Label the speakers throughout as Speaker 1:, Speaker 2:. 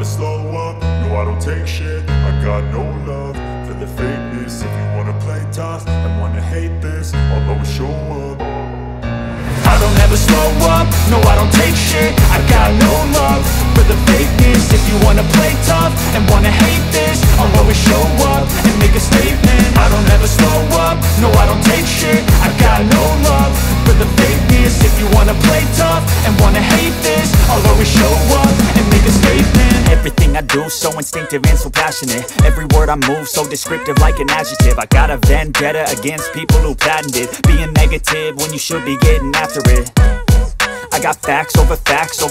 Speaker 1: never slow up, no I don't take shit. I got no love for the fakeness. If you wanna play tough and wanna hate this, I'll always show up.
Speaker 2: I don't ever slow up, no I don't take shit. I got no love for the fakeness. If you wanna play tough and wanna hate this, I'll always show up and make a statement. I don't ever slow up, no I don't take shit. I got no love for the fakeness. If you wanna play tough and wanna hate this, I'll always show up and make a statement. Everything I do so instinctive and so passionate. Every word I move so descriptive like an adjective. I got a vendetta against people who patented being negative when you should be getting after it. I got facts over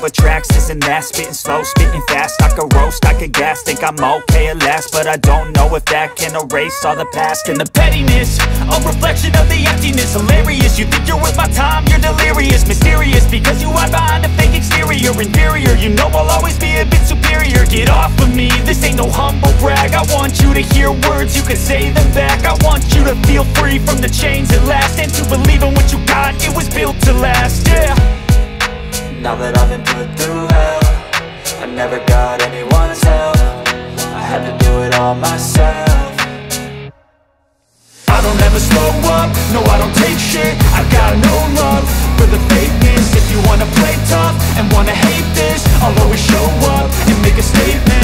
Speaker 2: tracks, this and that. Spitting slow, spitting fast. I could roast, I could gas. Think I'm okay at last, but I don't know if that can erase all the past. And the pettiness, a reflection of the emptiness. Hilarious, you think you're worth my time, you're delirious. Mysterious, because you hide behind a fake exterior. Inferior, you know I'll always be a bit superior. Get off of me, this ain't no humble brag. I want you to hear words, you can say them back. I want you to feel free from the chains at last, and to believe in what you got, it was built to last, yeah.
Speaker 3: Now that I've been put through hell, I never got anyone's help. I had to do it all myself.